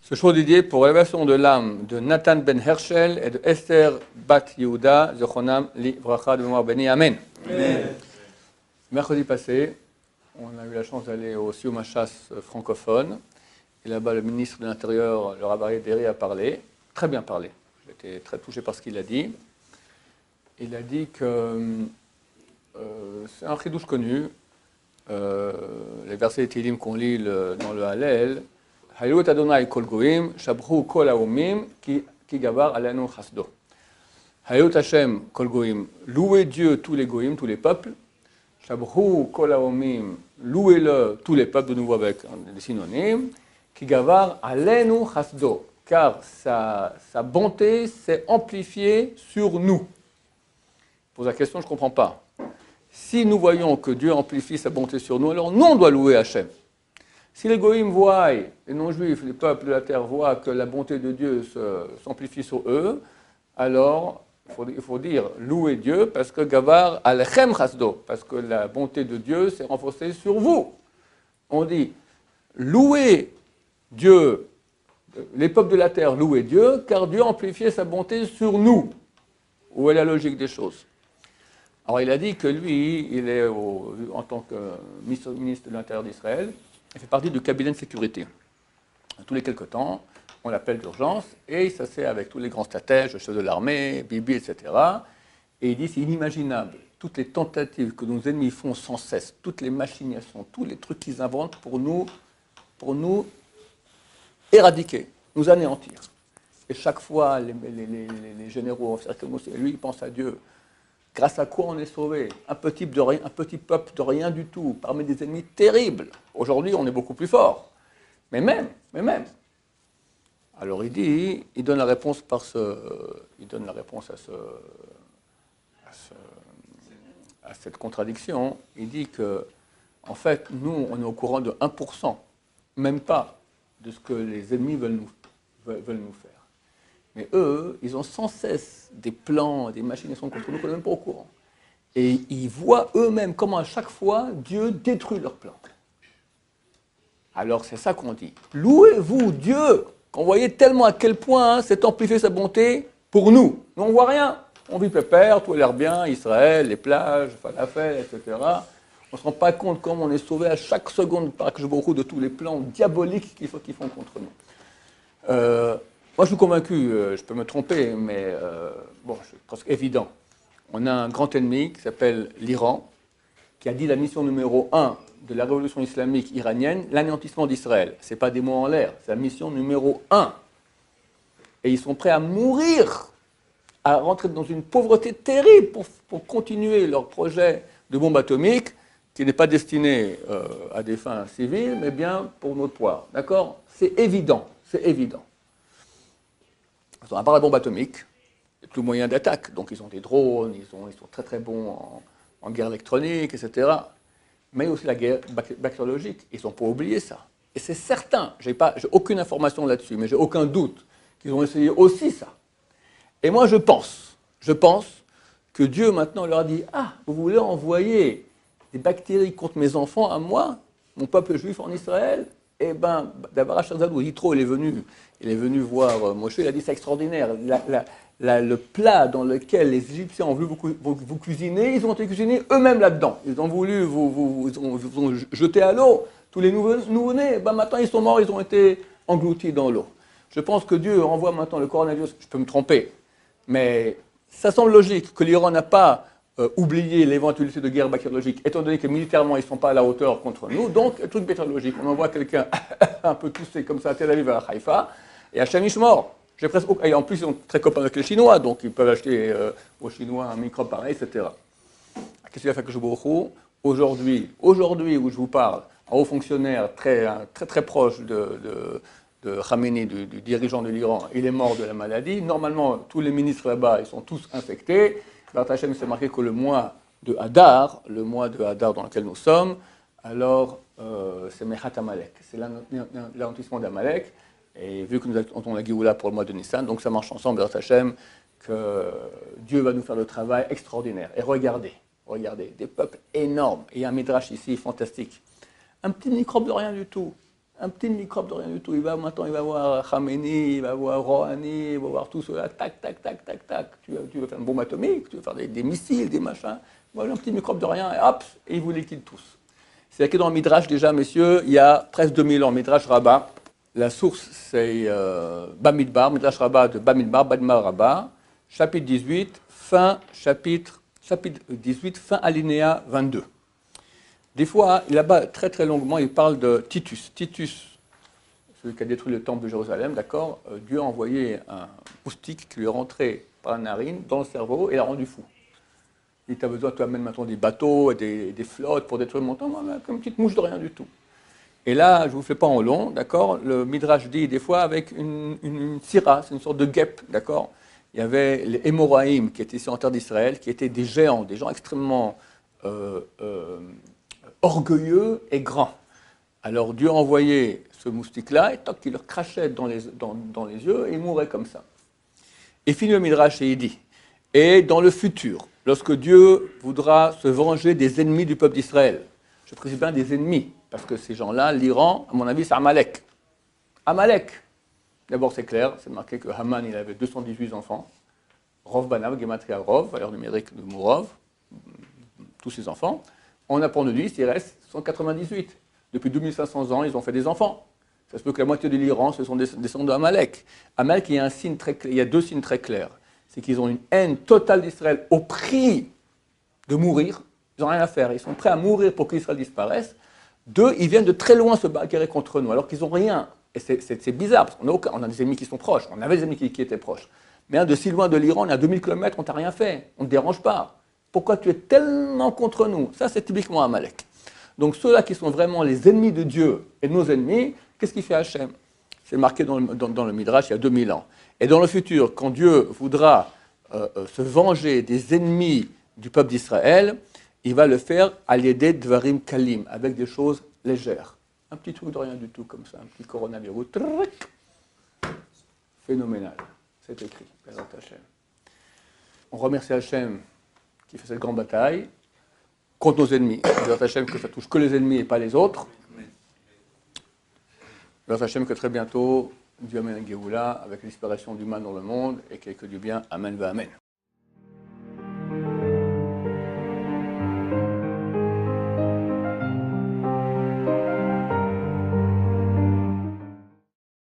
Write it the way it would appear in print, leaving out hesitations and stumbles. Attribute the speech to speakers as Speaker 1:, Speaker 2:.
Speaker 1: Ce show dédié pour l'élévation de l'âme de Nathan Ben Herschel et de Esther Bat Yehuda, Zochonam Li Vracha de mémoire béni. Amen. Amen. Mercredi passé, on a eu la chance d'aller au Sioum HaShas francophone. Et là-bas, le ministre de l'Intérieur, le Rabbi Deri, a parlé, très bien parlé. J'étais très touché par ce qu'il a dit. Il a dit que c'est un chidouche connu. Les versets de Tehillim qu'on lit dans le Hallel, Hayut Adonai kol goyim, shabru kol haomim, ki gavar alenu chasdo. Hayut Hashem kol goyim, louez Dieu tous les goyim, tous les peuples. Shabru kol haomim, louez-le tous les peuples, de nouveau avec des synonymes. Ki gavar alenu chasdo, car sa bonté s'est amplifiée sur nous. Pose la question, je ne comprends pas. Si nous voyons que Dieu amplifie sa bonté sur nous, alors nous, on doit louer Hachem. Si les goïms voient, les non-juifs, les peuples de la terre voient que la bonté de Dieu s'amplifie sur eux, alors il faut dire louer Dieu parce que Gavar alechem chasdo, parce que la bonté de Dieu s'est renforcée sur vous. On dit louez Dieu, les peuples de la terre louez Dieu, car Dieu a amplifié sa bonté sur nous. Où est la logique des choses? Alors il a dit que lui, il est en tant que ministre de l'Intérieur d'Israël, il fait partie du cabinet de sécurité. Tous les quelques temps, on l'appelle d'urgence et il s'assied avec tous les grands stratèges, le chef de l'armée, Bibi, etc. Et il dit c'est inimaginable, toutes les tentatives que nos ennemis font sans cesse, toutes les machinations, tous les trucs qu'ils inventent pour nous éradiquer, nous anéantir. Et chaque fois, les généraux, lui, il pense à Dieu. Grâce à quoi on est sauvé? Un petit peuple de rien du tout, parmi des ennemis terribles. Aujourd'hui, on est beaucoup plus fort. Mais même. Alors il donne la réponse à cette contradiction. Il dit que, en fait, nous, on est au courant de 1%, même pas, de ce que les ennemis veulent nous faire. Mais eux, ils ont sans cesse des plans, des machinations contre nous qu'on n'est même pas au courant. Et ils voient eux-mêmes comment à chaque fois Dieu détruit leurs plans. Alors c'est ça qu'on dit. Louez-vous Dieu, qu'on voyait tellement à quel point s'est amplifié sa bonté pour nous. Nous on ne voit rien. On vit pépère, tout a l'air bien, Israël, les plages, falafel, etc. On ne se rend pas compte comment on est sauvé à chaque seconde par Akadosh Baruch Hu de tous les plans diaboliques qu'ils font contre nous. Moi, je suis convaincu, je peux me tromper, mais c'est presque évident. On a un grand ennemi qui s'appelle l'Iran, qui a dit la mission numéro 1 de la révolution islamique iranienne, l'anéantissement d'Israël. Ce n'est pas des mots en l'air, c'est la mission numéro 1. Et ils sont prêts à mourir, à rentrer dans une pauvreté terrible pour continuer leur projet de bombe atomique, qui n'est pas destiné à des fins civiles, mais bien pour notre poire. D'accord? C'est évident. À part la bombe atomique, il n'y a plus moyen d'attaque. Donc ils ont des drones, ils sont très très bons en guerre électronique, etc. Mais aussi la guerre bactériologique. Ils n'ont pas oublié ça. Et c'est certain, j'ai aucune information là-dessus, mais j'ai aucun doute qu'ils ont essayé aussi ça. Et moi je pense que Dieu maintenant leur a dit « Ah, vous voulez envoyer des bactéries contre mes enfants à moi, mon peuple juif en Israël ?» Eh bien, d'abord, Yitro, il est venu voir Moshe, il a dit c'est extraordinaire. Le plat dans lequel les Égyptiens ont voulu vous cuisiner, ils ont été cuisinés eux-mêmes là-dedans. Ils ont voulu vous ont jeté à l'eau. Tous les nouveau-nés, maintenant ils sont morts, ils ont été engloutis dans l'eau. Je pense que Dieu envoie maintenant le coronavirus, je peux me tromper, mais ça semble logique que l'Iran n'a pas oublier l'éventualité de guerre bactériologique, étant donné que militairement, ils ne sont pas à la hauteur contre nous. Donc, un truc bactériologique, on envoie quelqu'un un peu toussé comme ça à Tel Aviv, à Haïfa, et Hachem Ishmor. Et en plus, ils sont très copains avec les Chinois, donc ils peuvent acheter aux Chinois un microbe pareil, etc. Qu'est-ce qu'il a fait que je vous aujourd'hui où je vous parle, un haut fonctionnaire très proche de Khamenei, du dirigeant de l'Iran, il est mort de la maladie. Normalement, tous les ministres là-bas, ils sont tous infectés. Hachem s'est marqué que le mois de Hadar dans lequel nous sommes, alors c'est Mechat Amalek, c'est l'anéantissement d'Amalek, et vu que nous attendons la Géoula pour le mois de Nissan, donc ça marche ensemble, Hachem, que Dieu va nous faire le travail extraordinaire. Et regardez, des peuples énormes, et il y a un midrash ici fantastique, un petit microbe de rien du tout, Un petit microbe de rien du tout. Maintenant, il va voir Khamenei, il va voir Rouhani, il va voir tout cela. Tac, tac, tac, tac, tac. Tu veux faire une bombe atomique, tu veux faire des missiles, des machins. Voilà, un petit microbe de rien, et hop, et ils vous liquident tous. C'est que dans le Midrash, déjà, messieurs, il y a presque 2000 ans, Midrash Rabbah. La source, c'est Bamidbar, Midrash Rabbah de Bamidbar, Bamidbar Rabbah, chapitre 18, chapitre 18, fin alinéa 22. Des fois, là-bas, très très longuement, il parle de Titus. Titus, celui qui a détruit le temple de Jérusalem, d'accord, Dieu a envoyé un moustique qui lui est rentré par la narine, dans le cerveau, et l'a rendu fou. Il t'a besoin, tu amènes maintenant des bateaux, des flottes pour détruire mon temple, comme une petite mouche de rien du tout. Et là, je ne vous fais pas en long, d'accord, le Midrash dit des fois avec une syrah, c'est une sorte de guêpe, d'accord. Il y avait les Hémoraïm qui étaient ici en terre d'Israël, qui étaient des géants, des gens extrêmement orgueilleux et grands. Alors Dieu a envoyé ce moustique-là, et toc, il leur crachait dans les yeux, et ils mouraient comme ça. Et finit le Midrash et il dit, et dans le futur, lorsque Dieu voudra se venger des ennemis du peuple d'Israël, je précise bien des ennemis, parce que ces gens-là, l'Iran, à mon avis, c'est Amalek. Amalek. D'abord, c'est clair, c'est marqué que Haman, il avait 218 enfants. Rov Banav, Gematria Rov, valeur numérique de Mourov, tous ses enfants. On apprend de lui, il reste 198. Depuis 2500 ans, ils ont fait des enfants. Ça se peut que la moitié de l'Iran, ce sont des descendants d'Amalek. Amalek, il y a il y a deux signes très clairs. C'est qu'ils ont une haine totale d'Israël au prix de mourir. Ils n'ont rien à faire. Ils sont prêts à mourir pour qu'Israël disparaisse. Deux, ils viennent de très loin se bagarrer contre nous, alors qu'ils n'ont rien. Et c'est bizarre, parce qu'on a des ennemis qui sont proches. On avait des ennemis qui étaient proches. Mais de si loin de l'Iran, on est à 2000 km, on ne t'a rien fait. On ne te dérange pas. Pourquoi tu es tellement contre nous? Ça, c'est typiquement Amalek. Donc ceux-là qui sont vraiment les ennemis de Dieu et de nos ennemis, qu'est-ce qu'il fait Hachem? C'est marqué dans le Midrash il y a 2000 ans. Et dans le futur, quand Dieu voudra se venger des ennemis du peuple d'Israël, il va le faire à l'aider Dvarim Kalim, avec des choses légères. Un petit truc de rien du tout comme ça, un petit coronavirus. Phénoménal. C'est écrit. On remercie Hachem qui fait cette grande bataille contre nos ennemis. Bézat Hachem que ça touche que les ennemis et pas les autres. Bézat Hachem que très bientôt Dieu amène un Géoula avec l'inspiration du mal dans le monde et que du bien. Amen, va Amen.